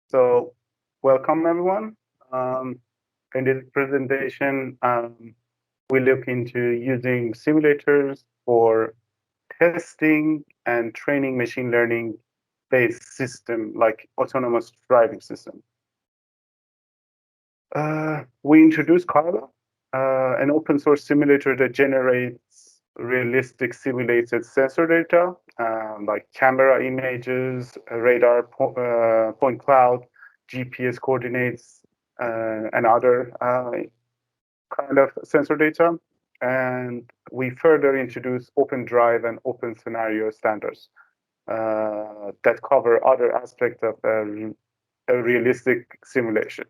So, welcome everyone. In this presentation, we look into using simulators for testing and training machine learning based system like autonomous driving system. We introduced CARLA, an open source simulator that generates realistic simulated sensor data like camera images, radar point cloud, GPS coordinates, and other kind of sensor data. And we further introduce OpenDrive and Open Scenario standards that cover other aspects of a realistic simulation.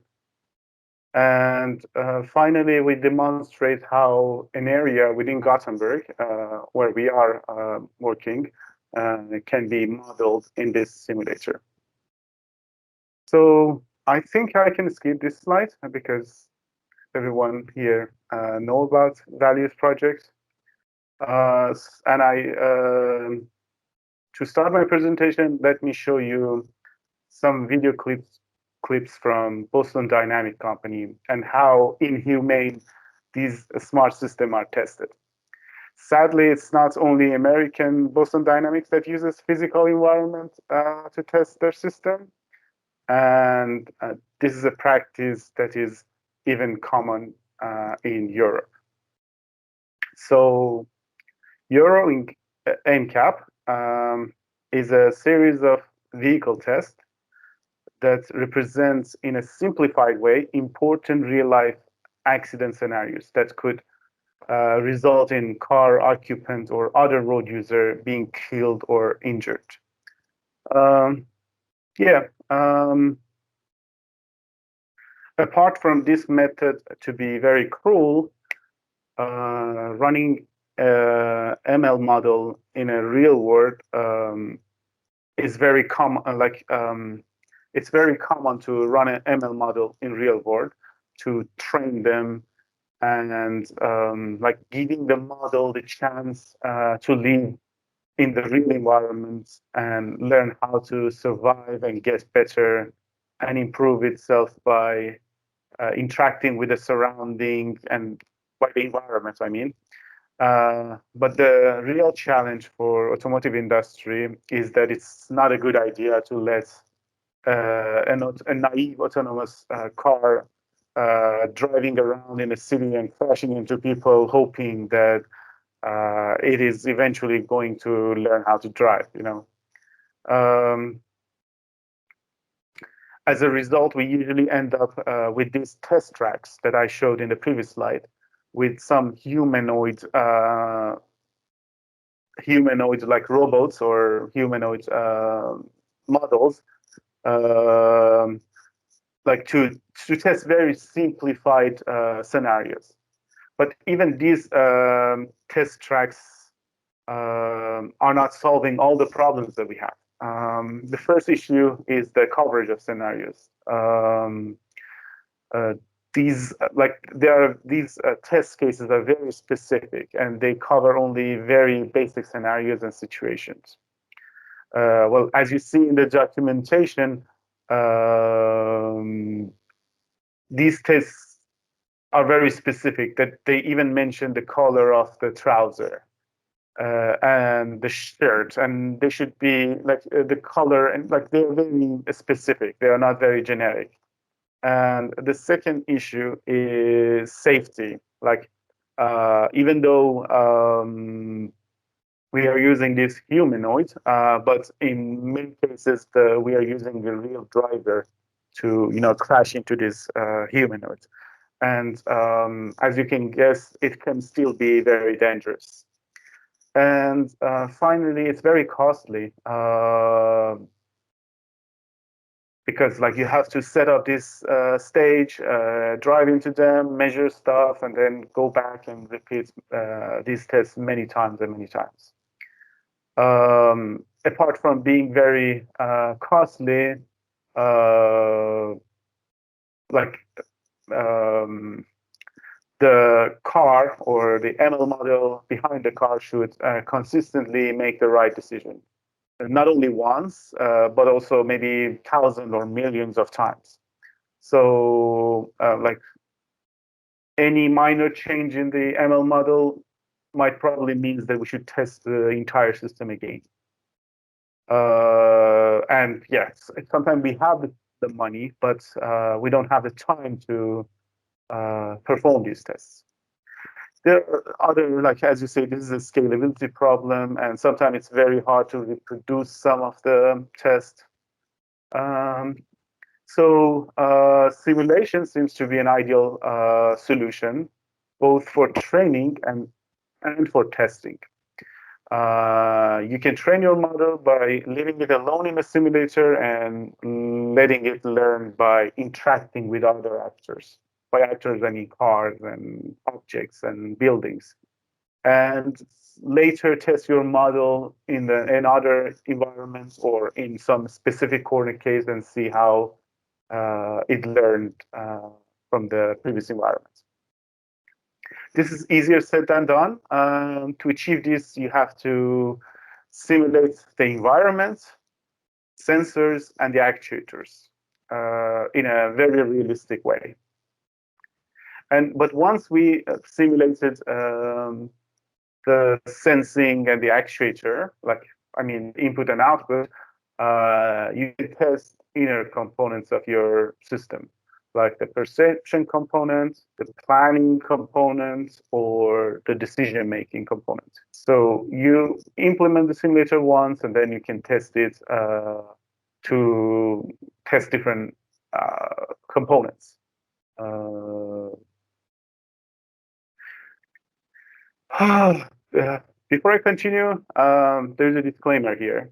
And finally, we demonstrate how an area within Gothenburg, where we are working, can be modeled in this simulator. So I think I can skip this slide because everyone here know about values projects. And to start my presentation, let me show you some video clips from Boston Dynamics company and how inhumane these smart systems are tested. Sadly, it's not only American Boston Dynamics that uses physical environment to test their system, and this is a practice that is even common in Europe. So Euro NCAP is a series of vehicle tests that represents in a simplified way important real-life accident scenarios that could result in car occupant or other road user being killed or injured. Yeah. Apart from this method to be very cruel, running a ML model in a real world is very common. It's very common to run an ML model in real world to train them and like giving the model the chance to live in the real environment and learn how to survive and get better and improve itself by interacting with the surrounding and by the environment, I mean. But the real challenge for automotive industry is that it's not a good idea to let a naive autonomous car driving around in a city and crashing into people, hoping that it is eventually going to learn how to drive. As a result, we usually end up with these test tracks that I showed in the previous slide, with some humanoid like robots or humanoid models, like to test very simplified scenarios. But even these test tracks are not solving all the problems that we have. The first issue is the coverage of scenarios. These test cases are very specific and they cover only very basic scenarios and situations. Well, as you see in the documentation, these tests are very specific, that they even mention the color of the trouser and the shirt, and they should be like the color, and like they're very specific. They are not very generic. And the second issue is safety. Like even though we are using this humanoid, but in many cases we are using the real driver to crash into this humanoid. And as you can guess, it can still be very dangerous. And finally, it's very costly because like you have to set up this stage, drive into them, measure stuff, and then go back and repeat these tests many times and many times. Apart from being very costly, like the car or the ML model behind the car should consistently make the right decision. not only once, but also maybe thousands or millions of times. So like any minor change in the ML model might probably means that we should test the entire system again. And yes, sometimes we have the money, but we don't have the time to perform these tests. There are other, like as you say, this is a scalability problem, and sometimes it's very hard to reproduce some of the tests. So simulation seems to be an ideal solution, both for training and for testing. You can train your model by leaving it alone in a simulator and letting it learn by interacting with other actors. By actors, I mean cars and objects and buildings. And later test your model in other environments or in some specific corner case and see how it learned from the previous environment. This is easier said than done. To achieve this, you have to simulate the environment, sensors, and the actuators in a very realistic way. But once we simulated the sensing and the actuator, input and output, you can test inner components of your system, like the perception component, the planning component, or the decision-making component. So you implement the simulator once, and then you can test it to test different components. Before I continue, there's a disclaimer here.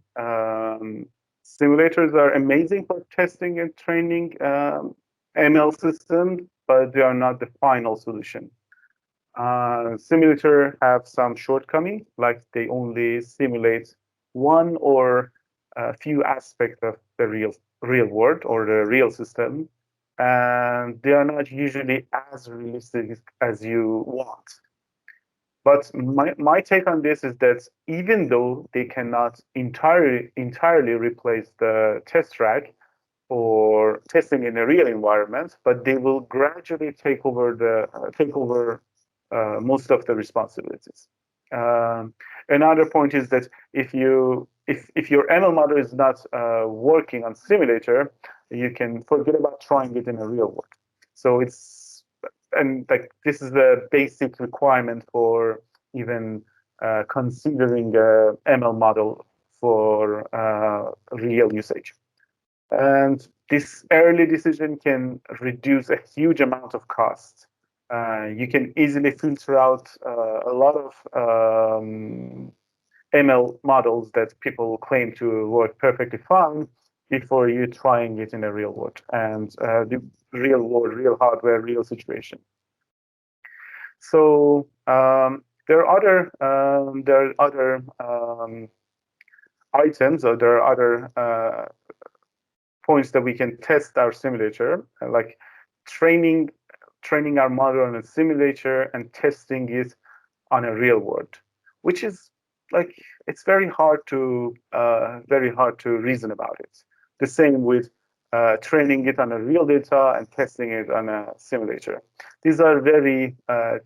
Simulators are amazing for testing and training ML systems, but they are not the final solution. Simulators have some shortcomings, like they only simulate one or a few aspects of the real world or the real system, and they are not usually as realistic as you want. But my take on this is that even though they cannot entirely replace the test track for testing in a real environment, but they will gradually take over most of the responsibilities. Another point is that if your ML model is not working on simulator, you can forget about trying it in a real world. So this is the basic requirement for even considering a ML model for real usage. And this early decision can reduce a huge amount of cost. You can easily filter out a lot of ML models that people claim to work perfectly fine before you trying it in a real world and the real world, real hardware, real situation. So there are other items, or there are other points that we can test our simulator, like training our model on a simulator and testing it on a real world, which is like it's very hard to reason about it. The same with training it on a real data and testing it on a simulator. These are very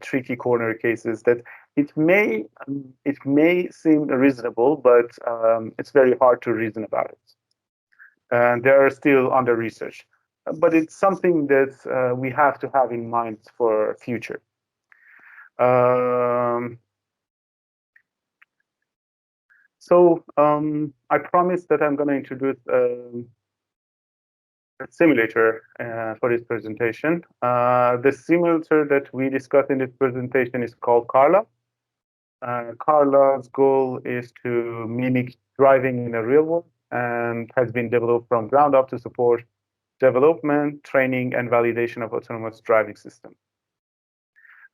tricky corner cases that it may seem reasonable, but it's very hard to reason about it. And they are still under research. But it's something that we have to have in mind for future. So I promised that I'm going to introduce a simulator for this presentation. The simulator that we discussed in this presentation is called CARLA. CARLA's goal is to mimic driving in the real world and has been developed from ground up to support development, training, and validation of autonomous driving systems.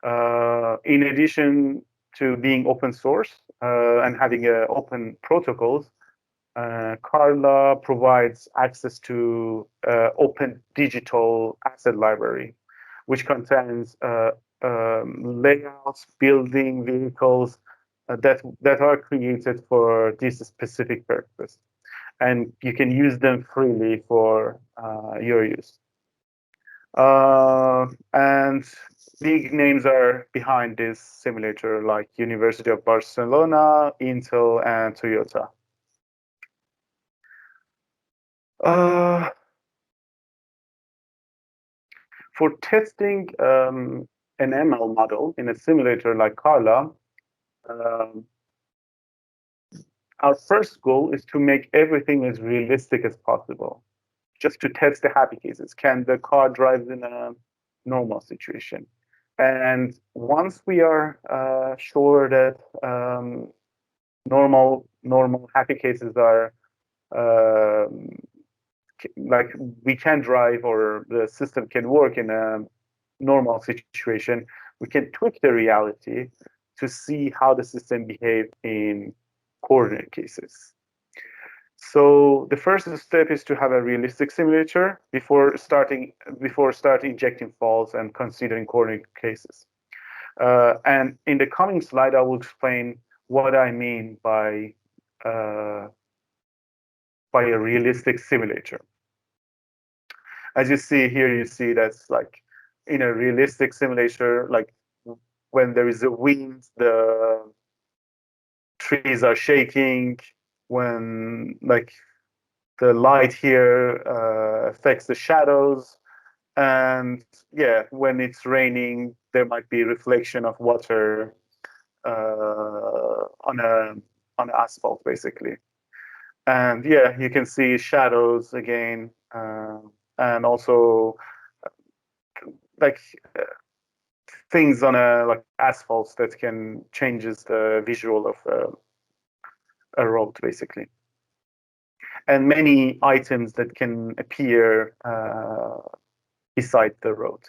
In addition to being open source and having open protocols, CARLA provides access to open digital asset library, which contains layouts, building vehicles, that are created for this specific purpose, and you can use them freely for your use. And big names are behind this simulator, like University of Barcelona, Intel, and Toyota. For testing an ML model in a simulator like CARLA, um, our first goal is to make everything as realistic as possible, just to test the happy cases. Can the car drive in a normal situation? And once we are sure that normal happy cases are like we can drive or the system can work in a normal situation, we can tweak the reality to see how the system behaves in coordinate cases. So the first step is to have a realistic simulator before starting injecting faults and considering coordinate cases. And in the coming slide, I will explain what I mean by a realistic simulator. As you see here, you see that's like in a realistic simulator, like when there is a wind, the trees are shaking, when like the light here affects the shadows, and yeah, when it's raining, there might be reflection of water on asphalt, basically. And yeah, you can see shadows again, and also like things on like asphalts that can changes the visual of a road, basically. And many items that can appear beside the road.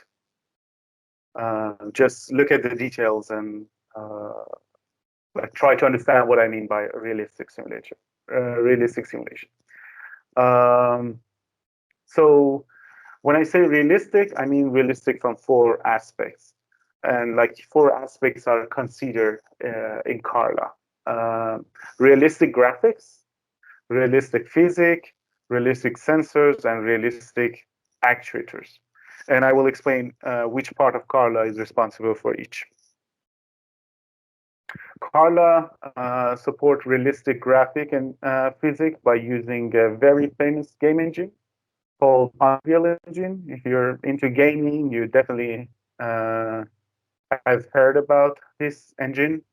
Just look at the details and like try to understand what I mean by a realistic simulation. So when I say realistic, I mean realistic from 4 aspects. And like 4 aspects are considered in CARLA. Realistic graphics, realistic physics, realistic sensors, and realistic actuators. And I will explain which part of CARLA is responsible for each. CARLA support realistic graphic and physics by using a very famous game engine called Unreal Engine. If you're into gaming, you definitely have heard about this engine.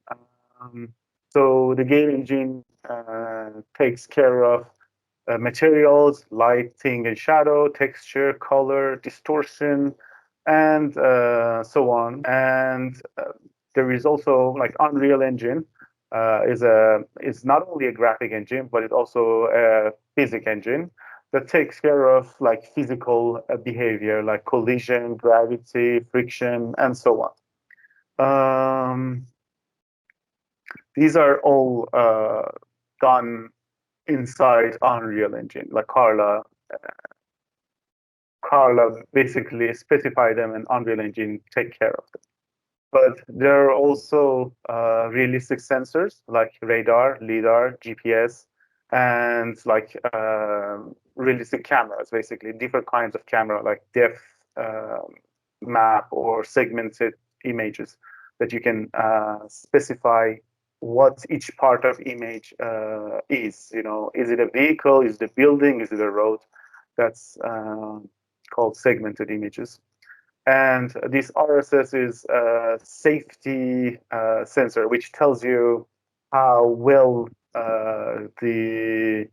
So the game engine takes care of materials, lighting and shadow, texture, color, distortion, and so on. And there is also like Unreal Engine is not only a graphic engine, but it's also a physics engine that takes care of like physical behavior, like collision, gravity, friction, and so on. These are all done inside Unreal Engine. Like CARLA basically specify them, and Unreal Engine take care of them. But there are also realistic sensors like radar, LiDAR, GPS, and like realistic cameras, basically different kinds of camera, like depth map or segmented images that you can specify what each part of image is. You know, is it a vehicle? Is it a building? Is it a road? That's called segmented images. And this RSS is a safety sensor, which tells you how well the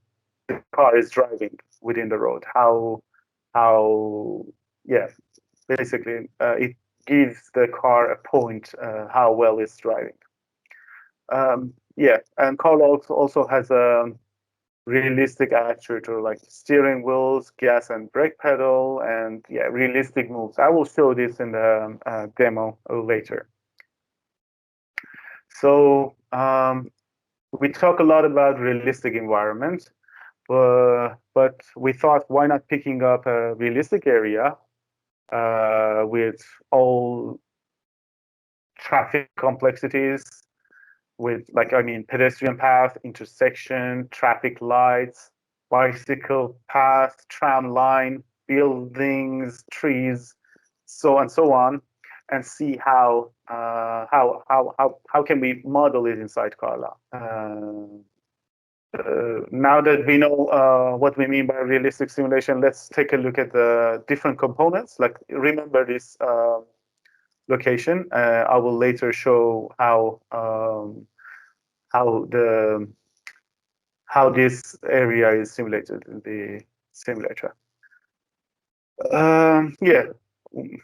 car is driving within the road. Yeah, basically, it gives the car a point how well it's driving. Yeah, and CARLA also has a realistic actuator like steering wheels, gas and brake pedal, and yeah, realistic moves. I will show this in the demo later. So we talk a lot about realistic environments, but we thought, why not picking up a realistic area with all traffic complexities with, like, I mean, pedestrian path, intersection, traffic lights, bicycle path, tram line, buildings, trees, so on, and see how can we model it inside CARLA. Now that we know what we mean by realistic simulation, let's take a look at the different components. Like, remember this location. I will later show how this area is simulated in the simulator. Yeah, we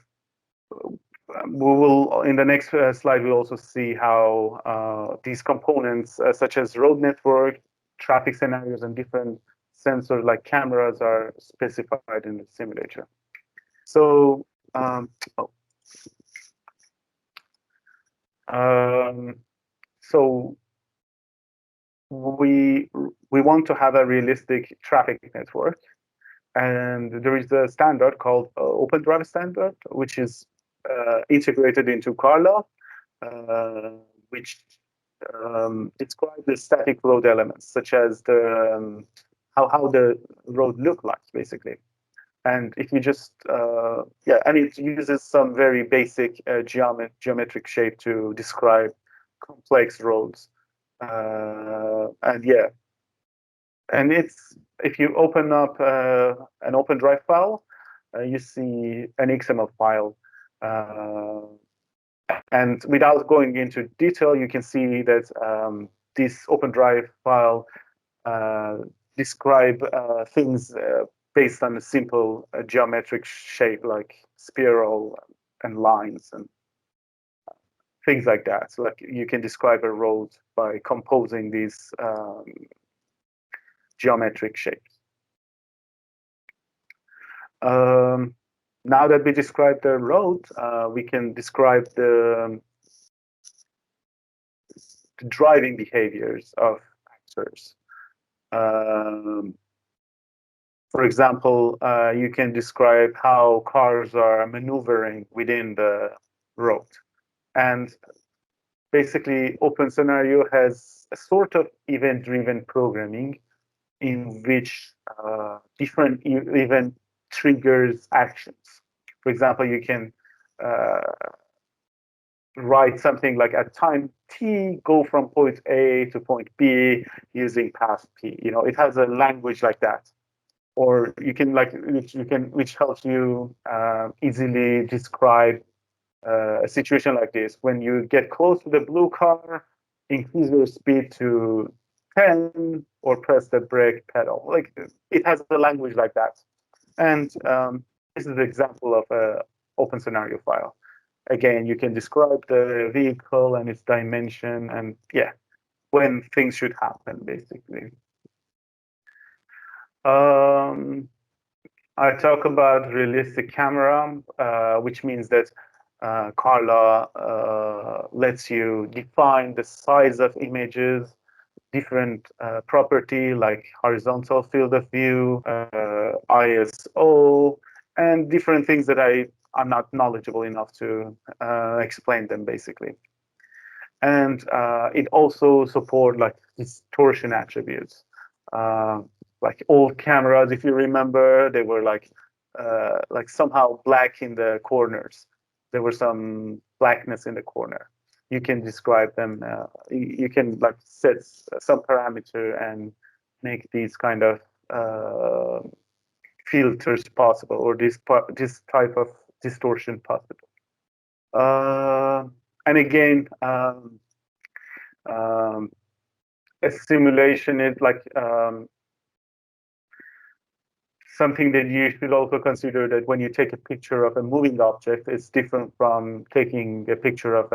will, in the next slide, we'll also see how these components, such as road network, traffic scenarios, and different sensors like cameras are specified in the simulator. So, so we want to have a realistic traffic network, and there is a standard called OpenDrive standard, which is integrated into CARLA, which describes the static road elements, such as the how the road look like, basically. And if you just yeah, and it uses some very basic geometric shape to describe complex roads. And yeah, and it's, if you open up an OpenDrive file, you see an XML file. And without going into detail, you can see that this OpenDrive file describe things based on a simple geometric shape, like spiral and lines and things like that. So, like, you can describe a road by composing these geometric shapes. Now that we described the road, we can describe the driving behaviors of actors. For example, you can describe how cars are maneuvering within the road. And basically, OpenScenario has a sort of event-driven programming in which different event triggers actions. For example, you can write something like, at time t, go from point A to point B using path P. You know, it has a language like that. Or you can, like, which helps you easily describe a situation like this. When you get close to the blue car, increase your speed to 10 or press the brake pedal. Like, it has a language like that. And this is an example of an OpenScenario file. Again, you can describe the vehicle and its dimension, and yeah, when things should happen, basically. I talk about realistic camera, which means that CARLA lets you define the size of images, different property like horizontal field of view, ISO, and different things that I'm not knowledgeable enough to explain them, basically. And it also supports, like, distortion attributes. Like old cameras, if you remember, they were like somehow black in the corners. There was some blackness in the corner. You can describe them. You can, like, set some parameter and make these kind of filters possible, or this type of distortion possible. And again, a simulation is like something that you should also consider, that when you take a picture of a moving object, it's different from taking a picture of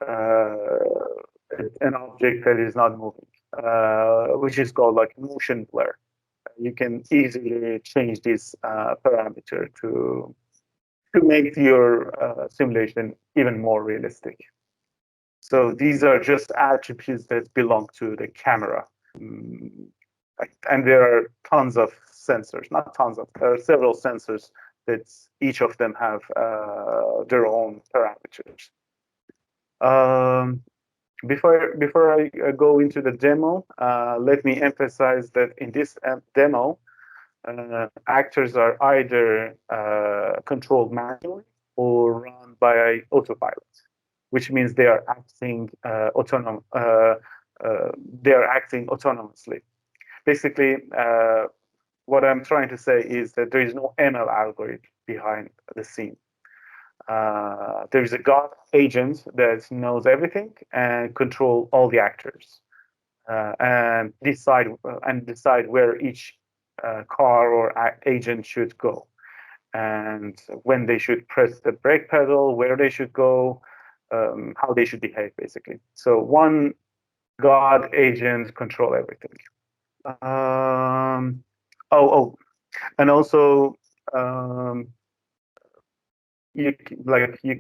an object that is not moving, which is called, like, motion blur. You can easily change this parameter to make your simulation even more realistic. So these are just attributes that belong to the camera. And there are tons of sensors, not tons of, there are several sensors that each of them have their own parameters. Before I go into the demo, let me emphasize that in this demo, actors are either controlled manually or run by autopilot, which means they are acting they are acting autonomously. Basically, what I'm trying to say is that there is no ML algorithm behind the scene. There is a God agent that knows everything and control all the actors and decide where each car or agent should go and when they should press the brake pedal, where they should go, how they should behave, basically. So one God agent control everything. Oh, and also you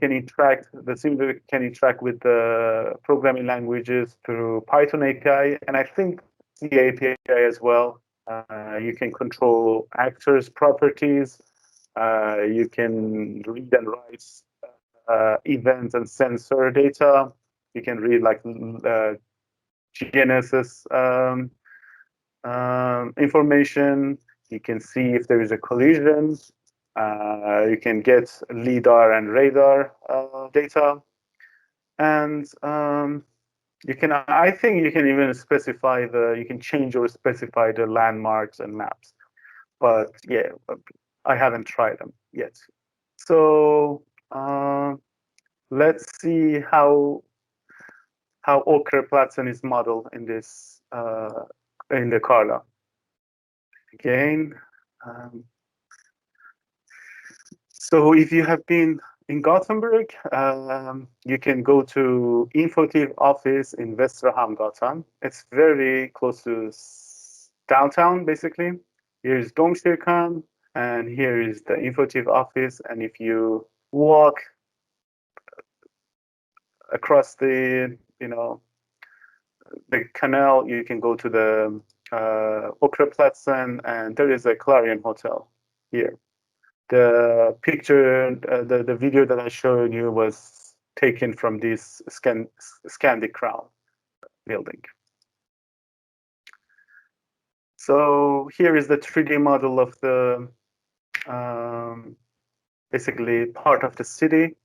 can interact. The simulator can interact with the programming languages through Python API, and I think C API as well. You can control actors' properties. You can read and write event and sensor data. You can read like GNSS information. You can see if there is a collision. You can get LIDAR and radar data. And I think you can even specify you can change or specify the landmarks and maps. But yeah, I haven't tried them yet. So let's see how Okra Pattern is modeled in this in the CARLA. Again, so if you have been in Gothenburg, you can go to INFOTIV office in Västra Hamngatan. It's very close to downtown, basically. Here is Domkyrkan, and here is the INFOTIV office. And if you walk across the canal, you can go to the Okra Pattern, and there is a Clarion Hotel here. The picture, the video that I showed you was taken from this Scandic Crown building. So here is the 3D model of the basically part of the city.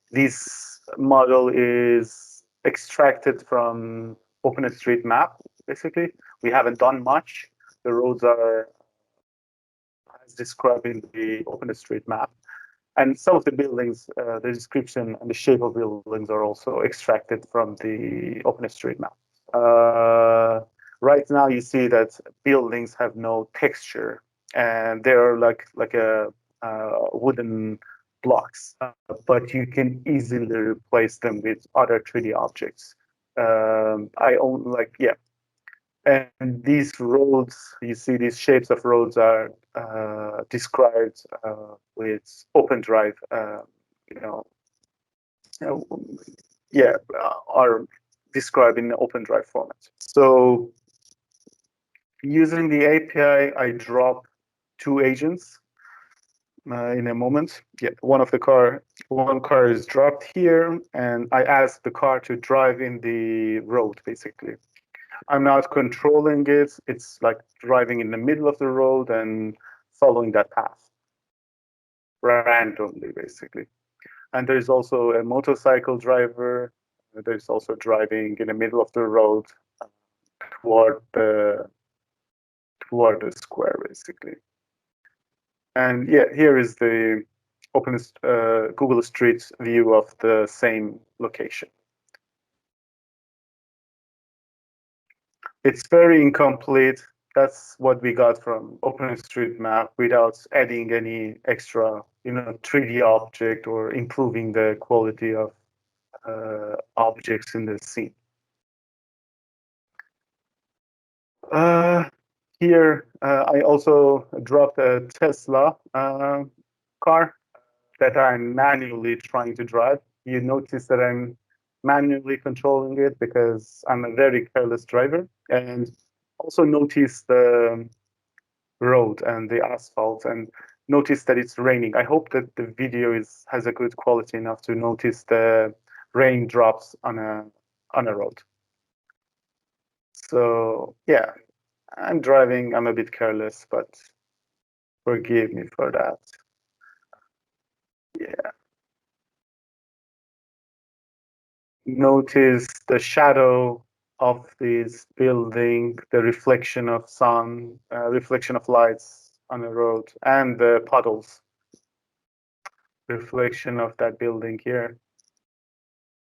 This model is extracted from OpenStreetMap. Basically, we haven't done much. The roads are as described in the OpenStreetMap. And some of the buildings, the description and the shape of buildings are also extracted from the OpenStreetMap. Right now, you see that buildings have no texture, and they're like a wooden blocks, but you can easily replace them with other 3D objects. And these roads, you see these shapes of roads are described with OpenDrive, are described in the OpenDrive format. So using the API, I drop 2 agents in a moment. Yeah, one car is dropped here, and I ask the car to drive in the road, basically. I'm not controlling it. It's like driving in the middle of the road and following that path randomly, basically. And there's also a motorcycle driver. There's also driving in the middle of the road toward the square, basically. And yeah, here is the Google Street view of the same location. It's very incomplete. That's what we got from OpenStreetMap without adding any extra, 3D object or improving the quality of objects in the scene. Here, I also dropped a Tesla car that I'm manually trying to drive. You notice that I'm manually controlling it because I'm a very careless driver. And also notice the road and the asphalt, and notice that it's raining. I hope that the video has a good quality enough to notice the raindrops on a road. So yeah, I'm driving. I'm a bit careless, but forgive me for that. Yeah. Notice the shadow of this building, the reflection of sun, reflection of lights on the road, and the puddles. Reflection of that building here.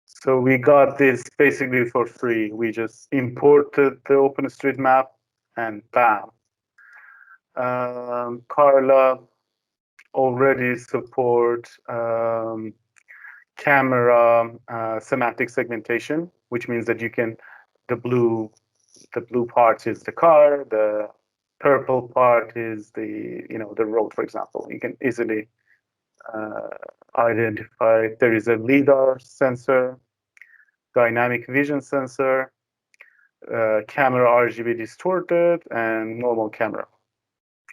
So we got this basically for free. We just imported the OpenStreetMap and bam. CARLA already support camera semantic segmentation, which means that you can, the blue part is the car, the purple part is the the road, for example. You can easily identify. There is a LiDAR sensor, dynamic vision sensor, camera RGB distorted, and normal camera.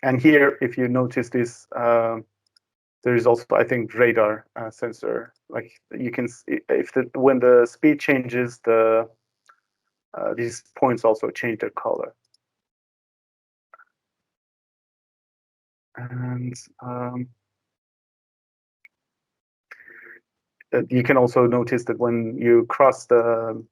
And here, if you notice this, there is also, I think, radar sensor. Like you can see if when the speed changes, these points also change their color. And you can also notice that when you cross the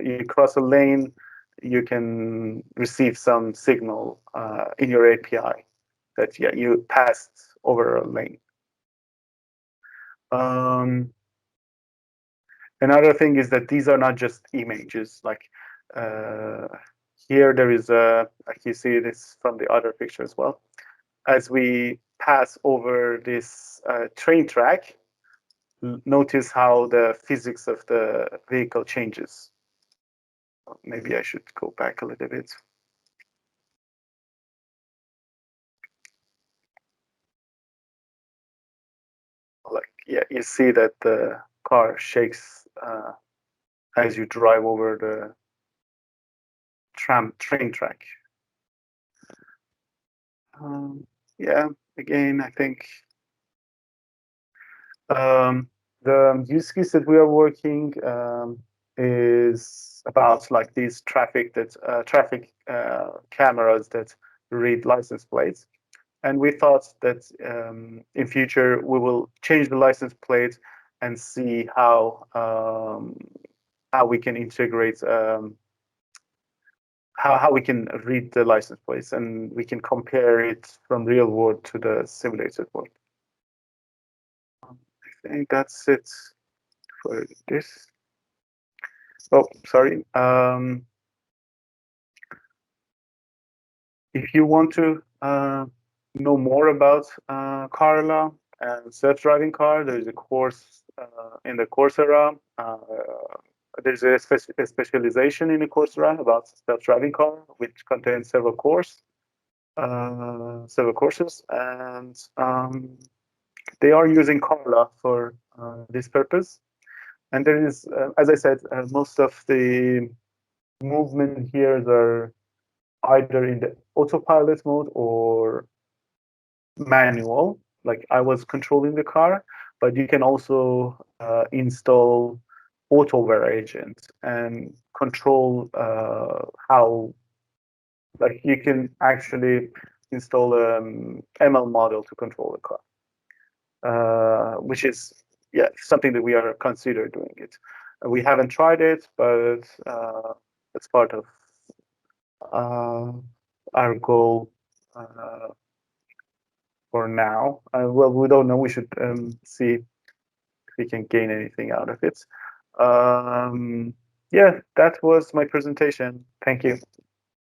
you cross a lane, you can receive some signal in your API that you passed over a lane. Another thing is that these are not just images. Like here, there is like you see this from the other picture as well. As we pass over this train track, notice how the physics of the vehicle changes. Maybe I should go back a little bit. Like, yeah, you see that the car shakes as you drive over the train track. Yeah, again, I think the use case that we are working is about like these traffic cameras that read license plates. And we thought that in future we will change the license plate and see how we can integrate how we can read the license plates, and we can compare it from real world to the simulated world. I think that's it for this. Oh, sorry. If you want to know more about CARLA and self-driving car, there is a course in the Coursera. There's a specialization in the Coursera about self-driving car, which contains several courses, and they are using CARLA for this purpose. And there is, as I said, most of the movement here are either in the autopilot mode or manual, like I was controlling the car, but you can also install AutoPilot agent and control how, like you can actually install an ML model to control the car, which is something that we are consider doing it. We haven't tried it, but it's part of our goal for now. Well, we don't know. We should see if we can gain anything out of it. Yeah, that was my presentation. Thank you.